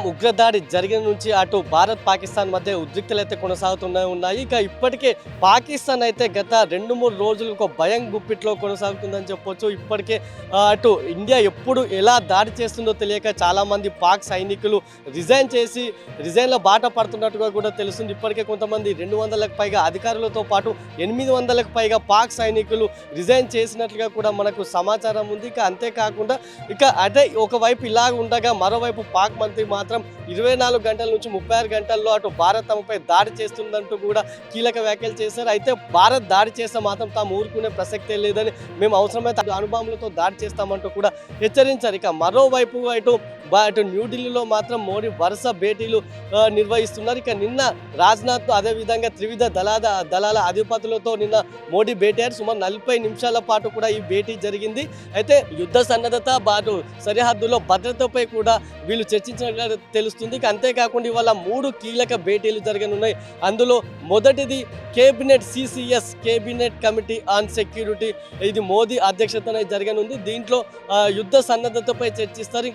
పహల్గాం ఉగ్రదాడి జరిగిన నుంచి అటు భారత్ పాకిస్తాన్ మధ్య ఉద్రిక్తలు అయితే కొనసాగుతున్నాయి. ఇక ఇప్పటికే పాకిస్తాన్ అయితే గత 2-3 రోజులు ఒక భయం గుప్పిట్లో కొనసాగుతుందని చెప్పొచ్చు. ఇప్పటికే అటు ఇండియా ఎప్పుడు ఎలా దాడి చేస్తుందో తెలియక చాలామంది పాక్ సైనికులు రిజైన్ల బాట పడుతున్నట్టుగా కూడా తెలుస్తుంది. ఇప్పటికే కొంతమంది 200లకు పైగా అధికారులతో పాటు 800లకు పైగా పాక్ సైనికులు రిజైన్ చేసినట్లుగా కూడా మనకు సమాచారం ఉంది. ఇక అంతేకాకుండా ఇక అదే ఒకవైపు ఇలాగ ఉండగా మరోవైపు పాక్ మంత్రి మాత్రం 24 గంటల నుంచి 36 గంటల్లో అటు భారత్ తమపై దాడి చేస్తుందంటూ కూడా కీలక వ్యాఖ్యలు చేశారు. అయితే భారత్ దాడి చేస్తే మాత్రం తాము ఊరుకునే ప్రసక్తే లేదని, మేము అవసరమైతే అణుబాంబులతో దాడి చేస్తామంటూ కూడా హెచ్చరించారు. ఇక మరోవైపు అటు న్యూఢిల్లీలో మాత్రం మోడీ వరుస భేటీలు నిర్వహిస్తున్నారు. ఇక నిన్న రాజ్నాథ్ అదేవిధంగా త్రివిధ దళాల అధిపతులతో నిన్న మోడీ భేటీ అయ్యారు. సుమారు 40 నిమిషాల పాటు కూడా ఈ భేటీ జరిగింది. అయితే యుద్ధ సన్నద్ధత బాటు సరిహద్దులో భద్రతపై కూడా వీళ్ళు చర్చించినట్లుగా తెలుస్తుంది. ఇక అంతేకాకుండా ఇవాళ 3 కీలక భేటీలు జరగనున్నాయి. అందులో మొదటిది CCS cabinet committee on security, ఇది మోదీ అధ్యక్షతన జరగనుంది. దీంట్లో యుద్ధ సన్నద్ధతపై చర్చిస్తారు.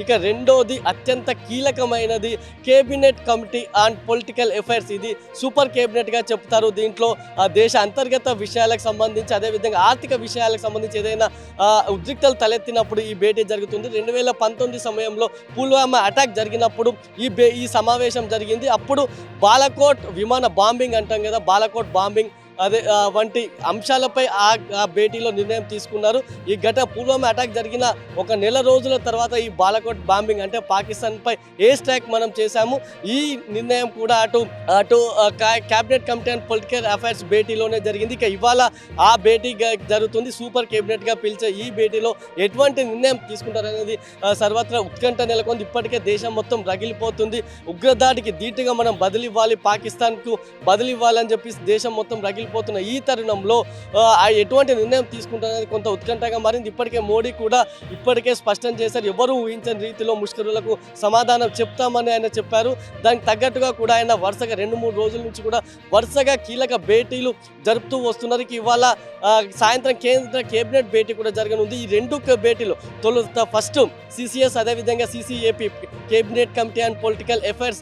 ఇక రెండోది అత్యంత కీలకమైనది cabinet committee on political affairs, ఇది సూపర్ కేబినెట్ గా చెప్తారు. దీంట్లో దేశ అంతర్గత విషయాలకు సంబంధించి అదేవిధంగా ఆర్థిక విషయాలకు సంబంధించి ఏదైనా ఉద్రిక్తలు తలెత్తినప్పుడు ఈ భేటీ జరుగుతుంది. 2019 సమయంలో పుల్వామా అటాక్ జరిగినప్పుడు ఈ సమావేశం జరిగింది. అప్పుడు బాలకోట్ విమాన బాంబింగ్ అంటాం కదా, బాలకోట్ బాంబింగ్ వంటి అంశాలపై ఆ భేటీలో నిర్ణయం తీసుకున్నారు. ఈ పుల్వామా అటాక్ జరిగిన ఒక నెల రోజుల తర్వాత ఈ బాలకోట్ బాంబింగ్ అంటే పాకిస్తాన్ పై ఎయిర్ స్ట్రైక్ మనం చేశాము. ఈ నిర్ణయం కూడా అటు cabinet committee and political affairs భేటీలోనే జరిగింది. ఇక ఇవాళ ఆ భేటీ జరుగుతుంది. సూపర్ కేబినెట్ గా పిలిచే ఈ భేటీలో ఎటువంటి నిర్ణయం తీసుకుంటారనేది సర్వత్రా ఉత్కంఠ నెలకొంది. ఇప్పటికే దేశం మొత్తం రగిలిపోతుంది. ఉగ్రదాడికి ధీటుగా మనం బదిలివ్వాలి, పాకిస్తాన్ కు బదిలివ్వాలని చెప్పి దేశం మొత్తం రగిలిపోతున్న ఈ తరుణంలో ఎటువంటి నిర్ణయం తీసుకుంటారనేది కొంత ఉత్కంఠగా మారింది. ఇప్పటికే మోడీ కూడా స్పష్టం చేశారు, ఎవరు ఊహించని రీతిలో ముష్కరులకు సమాధానం చెప్తామని ఆయన చెప్పారు. దానికి తగ్గట్టుగా కూడా ఆయన వరుసగా 2-3 రోజుల నుంచి కూడా వరుసగా కీలక భేటీలు జరుపుతూ వస్తున్నారు. ఇవాళ సాయంత్రం కేంద్ర కేబినెట్ భేటీ కూడా జరగనుంది. ఈ 2 భేటీలు ఫస్ట్ CCS అదేవిధంగా CCAP cabinet committee and political affairs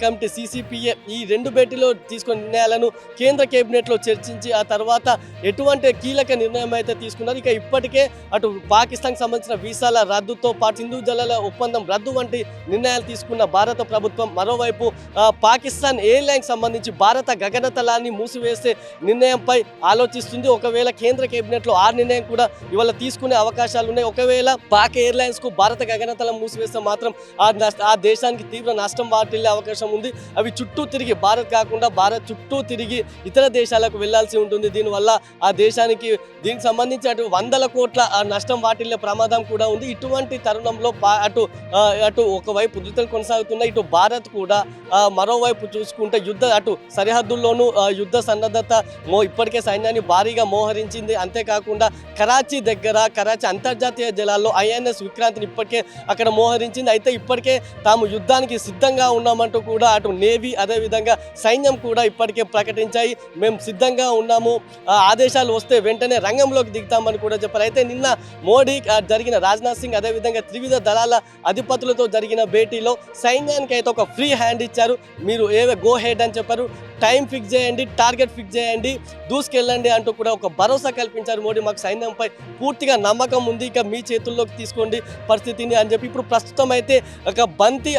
committee CCPA, ఈ 2 భేటీలో తీసుకున్న నిర్ణయాలను కేంద్ర కేబినెట్లో చర్చించి ఆ తర్వాత ఎటువంటి కీలక నిర్ణయం అయితే తీసుకున్నారు. ఇక ఇప్పటికే అటు పాకిస్తాన్కి సంబంధించిన వీసాల రద్దుతో పాటు సింధు జలాల ఒప్పందం రద్దు వంటి నిర్ణయాలు తీసుకున్న భారత ప్రభుత్వం మరోవైపు పాకిస్తాన్ ఎయిర్లైన్స్ సంబంధించి భారత గగనతలాన్ని మూసివేసే నిర్ణయంపై ఆలోచిస్తుంది. ఒకవేళ కేంద్ర కేబినెట్లో ఆ నిర్ణయం కూడా ఇవాళ తీసుకునే అవకాశాలు ఉన్నాయి. ఒకవేళ పాక్ ఎయిర్లైన్స్ కు భారత గగనతలం మూసివేస్తే మాత్రం ఆ దేశానికి తీవ్ర నష్టం వాటిల్లే అవకాశం ఉంది. అవి చుట్టూ తిరిగి భారత్ కాకుండా భారత్ చుట్టూ తిరిగి ఇతర దేశాలకు వెళ్లాల్సి ఉంటుంది. దీనివల్ల ఆ దేశానికి దీనికి సంబంధించి అటు 100 కోట్ల నష్టం వాటిల్లే ప్రమాదం కూడా ఉంది. ఇటువంటి తరుణంలో అటు ఒకవైపు ఉద్రిక్తలు కొనసాగుతున్నాయి. ఇటు భారత్ కూడా మరోవైపు చూసుకుంటే అటు సరిహద్దుల్లోనూ యుద్ధ సన్నద్ధత ఇప్పటికే సైన్యాన్ని భారీగా మోహరించింది. అంతేకాకుండా కరాచీ అంతర్జాతీయ జలాల్లో INS విక్రాంతిని ఇప్పటికే అక్కడ మోహరించింది. అయితే ఇప్పటికే తాము యుద్ధానికి సిద్ధంగా ఉన్నామంటూ కూడా అటు నేవీ అదేవిధంగా సైన్యం కూడా ఇప్పటికే ప్రకటించాయి. మేము సిద్ధంగా ఉన్నాము, ఆదేశాలు వస్తే వెంటనే రంగంలోకి దిగుతామని కూడా చెప్పారు. అయితే నిన్న మోడీ జరిగిన రాజ్నాథ్ సింగ్ అదేవిధంగా త్రివిధ దళాల అధిపతులతో జరిగిన భేటీలో సైన్యానికి అయితే ఒక ఫ్రీ హ్యాండ్ ఇచ్చారు. మీరు గో హెడ్ అని చెప్పారు, టైం ఫిక్స్ చేయండి, టార్గెట్ ఫిక్స్ చేయండి, దూసుకెళ్ళండి అంటూ కూడా ఒక భరోసా కల్పించారు మోడీ. మాకు సైన్యంపై పూర్తిగా నమ్మకం ఉంది, ఇక మీ చేతుల్లోకి తీసుకోండి పరిస్థితిని అని చెప్పి. ఇప్పుడు ప్రస్తుతం అయితే ఒక బంతి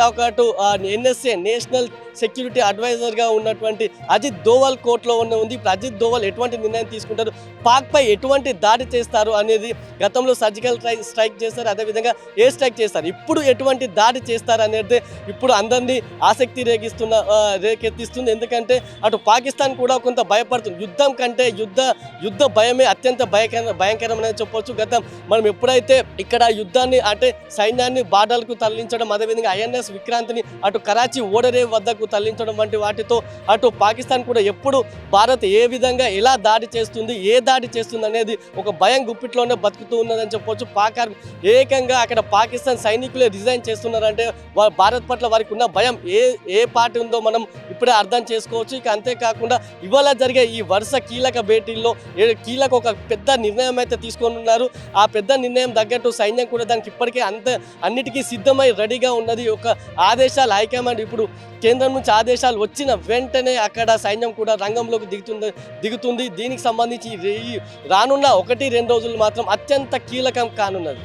NSA నేషనల్ సెక్యూరిటీ అడ్వైజర్గా ఉన్నటువంటి అజిత్ దోవల్ కోర్టులో ఉంది. ఇప్పుడు అజిత్ దోవల్ ఎటువంటి నిర్ణయం తీసుకుంటారు, పాక్పై ఎటువంటి దాడి చేస్తారు అనేది, గతంలో సర్జికల్ స్ట్రైక్ చేస్తారు, అదేవిధంగా ఎయిర్ స్ట్రైక్ చేస్తారు, ఇప్పుడు ఎటువంటి దాడి చేస్తారు అనేది ఇప్పుడు అందరినీ ఆసక్తి రేకెత్తిస్తుంది. ఎందుకంటే అటు పాకిస్తాన్ కూడా కొంత భయపడుతుంది. యుద్ధం కంటే యుద్ధ భయమే అత్యంత భయంకరమనేది చెప్పవచ్చు. మనం ఎప్పుడైతే ఇక్కడ యుద్ధాన్ని అంటే సైన్యాన్ని బార్డర్లకు తరలించడం అదేవిధంగా INS విక్రాంతిని అటు కరాచీ ఓడరేవు వద్దకు రంగంలోకి తరలించడం వంటి వాటితో అటు పాకిస్తాన్ కూడా ఎప్పుడు భారత్ ఏ విధంగా ఎలా దాడి చేస్తుంది, ఏ దాడి చేస్తుంది అనేది ఒక భయం గుప్పిట్లోనే బతుకుతూ ఉన్నదని చెప్పొచ్చు. ఏకంగా అక్కడ పాకిస్తాన్ సైనికులే రిజైన్ చేస్తున్నారంటే భారత్ పట్ల వారికి ఉన్న భయం ఏ పార్టీ ఉందో మనం ఇప్పుడే అర్థం చేసుకోవచ్చు. ఇక అంతేకాకుండా ఇవాళ జరిగే ఈ వరుస కీలక భేటీల్లో కీలక ఒక పెద్ద నిర్ణయం అయితే తీసుకొని ఉన్నారు. ఆ పెద్ద నిర్ణయం తగ్గట్టు సైన్యం కూడా దానికి ఇప్పటికే అన్నిటికీ సిద్ధమై రెడీగా ఉన్నది. ఒక ఆదేశాలు హైకమాండ్ ఇప్పుడు కేంద్రం నుంచి ఆదేశాలు వచ్చిన వెంటనే అక్కడ సైన్యం కూడా రంగంలోకి దిగుతుంది. దీనికి సంబంధించి రానున్న 1-2 రోజులు మాత్రం అత్యంత కీలకం కానున్నది.